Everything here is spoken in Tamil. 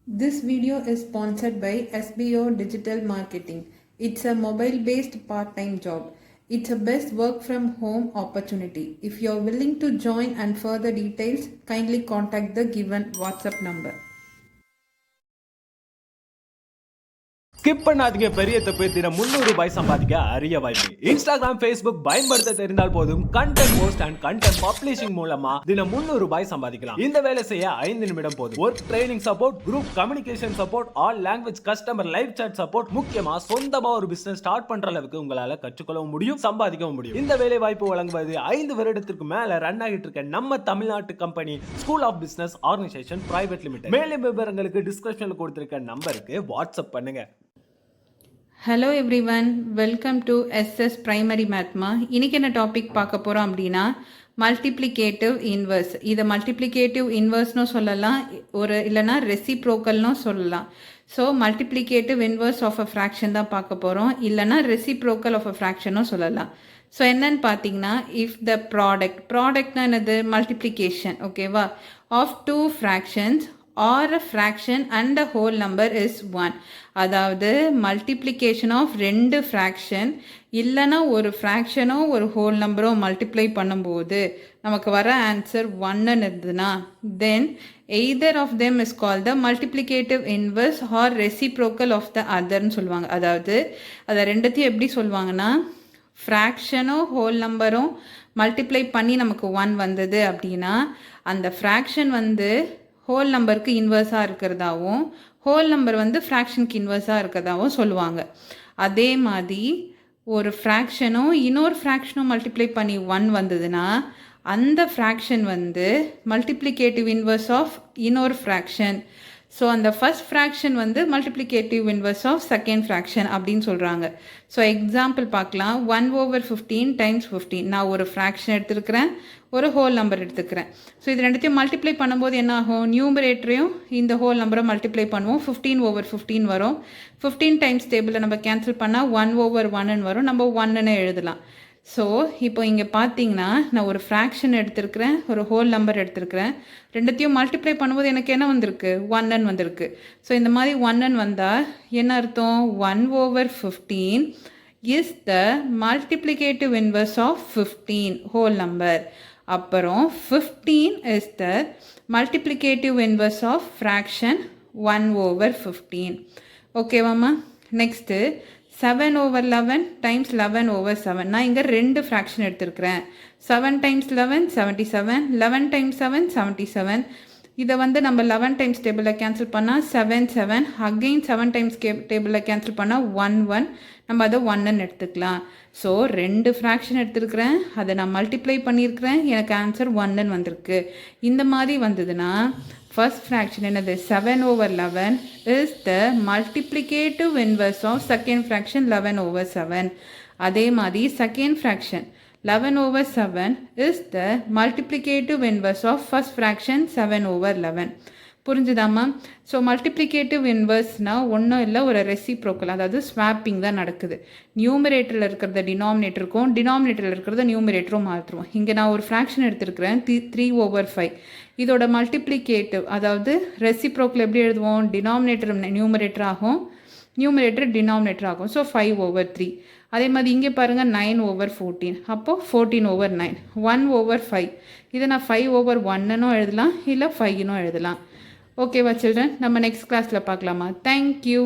This video is sponsored by SBO Digital Marketing. It's a mobile-based part-time job. It's a best work from home opportunity. If you're willing to join and further details, kindly contact the given WhatsApp number. Skip பண்ணாதீங்க. பெரிய தப்பு. தினம் 300 ரூபாய் சம்பாதிக்க அரிய வாய்ப்பு. இன்ஸ்டாகிராம், ஃபேஸ்புக் பயன்படுத்த தெரிந்தால் போதும் content post and content publishing மூலமா தினம் 300 ரூபாய் சம்பாதிக்கலாம். இந்த வேலை செய்ய 5 நிமிடம் போதும். Work training support, group communication support, all language customer live chat support, முக்கியமா சொந்தமா ஒரு பிசினஸ் ஸ்டார்ட் பண்ற அளவுக்கு உங்களால கற்றுக்கொள்ளவும் முடியும், சம்பாதிக்கவும் முடியும். இந்த வேலை வாய்ப்பு வழங்குவது 5 வருடத்திற்கு மேல ரன் ஆகிட்டு இருக்க நம்ம தமிழ்நாட்டு company school of business organisation private limited. மேலும் விவரங்களுக்கு டிஸ்கிரிப்ஷன்ல கொடுத்திருக்க நம்பருக்கு வாட்ஸ்அப் பண்ணுங்க. Hello everyone, welcome to SS primary மேத்மா. இன்றைக்கி என்ன டாபிக் பார்க்க போகிறோம் அப்படின்னா மல்டிப்ளிகேட்டிவ் இன்வர்ஸ். இதை மல்டிப்ளிகேட்டிவ் இன்வர்ஸ்னு சொல்லலாம், இல்லைனா ரெசிப்ரோக்கல்னு சொல்லலாம். So multiplicative inverse of a fraction தான் பார்க்க போகிறோம், இல்லைனா ரெசிப்ரோக்கல் ஆஃப் அ ஃப்ராக்ஷனும் சொல்லலாம். ஸோ என்னன்னு பார்த்தீங்கன்னா, இஃப் த ப்ராடக்ட்னா என்னது, மல்டிப்ளிகேஷன், ஓகேவா, of 2 fractions or a fraction and the whole number is 1. அதாவது மல்டிப்ளிகேஷன் ஆஃப் 2 ஃப்ராக்ஷன் இல்லைனா ஒரு ஃப்ராக்ஷனோ ஒரு ஹோல் நம்பரோ மல்டிப்ளை பண்ணும்போது நமக்கு வர ஆன்சர் 1ன்னு இருந்ததுன்னா then either of them is call the multiplicative inverse or reciprocal of the அதர்ன்னு சொல்லுவாங்க. அதாவது அதை ரெண்டுத்தையும் எப்படி சொல்லுவாங்கன்னா, ஃப்ராக்ஷனோ ஹோல் நம்பரும் மல்டிப்ளை பண்ணி நமக்கு 1 வந்தது அப்படின்னா அந்த ஃப்ராக்ஷன் வந்து ஹோல் நம்பருக்கு இன்வர்ஸாக இருக்கிறதாவும் ஹோல் நம்பர் வந்து ஃப்ராக்ஷனுக்கு இன்வர்ஸாக இருக்கிறதாவும் சொல்லுவாங்க. அதே மாதிரி ஒரு ஃப்ராக்ஷனும் இன்னொரு ஃப்ராக்ஷனும் மல்டிப்ளை பண்ணி 1 வந்ததுன்னா அந்த ஃப்ராக்ஷன் வந்து மல்டிப்ளிகேட்டிவ் இன்வர்ஸ் ஆஃப் இன்னொரு ஃப்ராக்ஷன். ஸோ அந்த ஃபர்ஸ்ட் ஃப்ராக்ஷன் வந்து multiplicative inverse of second fraction அப்படின்னு சொல்கிறாங்க. ஸோ எக்ஸாம்பிள் பார்க்கலாம். 1/15 டைம்ஸ் 15. நான் ஒரு ஃப்ராக்ஷன் எடுத்துருக்கிறேன், ஒரு ஹோல் நம்பர் எடுத்துக்கிறேன். ஸோ இது ரெண்டுத்தையும் மல்டிப்ளை பண்ணும்போது என்ன ஆகும், நியூமரேட்டரையும் இந்த ஹோல் நம்பரை மல்டிப்ளை பண்ணுவோம், 15/15 வரும். 15 டைம்ஸ் டேபிளில் நம்ம கேன்சல் பண்ணால் 1/1ன்னு வரும், நம்ம 1ன்னு எழுதலாம். ஸோ இப்போ இங்கே பார்த்தீங்கன்னா நான் ஒரு ஃப்ராக்ஷன் எடுத்திருக்கிறேன், ஒரு ஹோல் நம்பர் எடுத்திருக்கிறேன், ரெண்டுத்தையும் மல்டிப்ளை பண்ணும்போது எனக்கு என்ன வந்திருக்கு, 1ன்னு வந்திருக்கு. ஸோ இந்த மாதிரி 1ன்னு வந்தால் என்ன அர்த்தம், 1/15 is the multiplicative inverse of 15 whole number. அப்புறம் 15 is the multiplicative inverse of fraction 1/15. ஓகேவாம்மா? Next 7/11 times 11/7. நான் இங்கே 2 ஃப்ராக்ஷன் எடுத்திருக்கிறேன். 7 டைம்ஸ் 11 77, 11 டைம்ஸ் 7 77. இதை வந்து நம்ம 11 டைம்ஸ் டேபிளில் கேன்சல் பண்ணால் 7 7, அகெயின் 7 டைம்ஸ் டேபிளில் கேன்சல் பண்ணால் 1 1, நம்ம அதை 1ன்னு எடுத்துக்கலாம். ஸோ 2 ஃப்ராக்ஷன் எடுத்துருக்கிறேன், அதை நான் மல்டிப்ளை பண்ணியிருக்கிறேன், எனக்கு ஆன்சர் 1ன்னு வந்திருக்கு. இந்த மாதிரி வந்ததுன்னா ஃபர்ஸ்ட் ஃப்ராக்ஷன் என்னது, 7/11 is the multiplicative inverse of second fraction 11/7. அதே மாதிரி second fraction 11/7 is the multiplicative inverse of first fraction 7/11. புரிஞ்சுதாம்மா? ஸோ மல்டிப்ளிகேட்டிவ் இன்வர்ஸ்னால் ஒன்றும் இல்லை, ஒரு ரெசிப்ரோக்கல், அதாவது ஸ்வாப்பிங் தான் நடக்குது. நியூமரேட்டரில் இருக்கிறத டினாமினேட்டருக்கும் டினாமினேட்டரில் இருக்கிறத நியூமரேட்டரும் மாற்றுவோம். இங்கே நான் ஒரு ஃப்ராக்ஷன் எடுத்திருக்கிறேன் 3/5. இதோட மல்டிப்ளிகேட்டிவ், அதாவது ரெசிப்ரோக்கல் எப்படி எழுதுவோம், டினாமினேட்டர் நியூமரேட்டர் ஆகும், நியூமரேட்டர் டினாமினேட்டர் ஆகும். ஸோ 5/3. அதே மாதிரி இங்கே பாருங்கள் 9/14, அப்போது 14/9. 1/5 இதை நான் 5/1ன்னும் எழுதலாம், இல்லை 5ன்னும் எழுதலாம். ஓகேவா சில்ட்ரன்? நம்ம நெக்ஸ்ட் கிளாஸில் பார்க்கலாமா? தேங்க்யூ.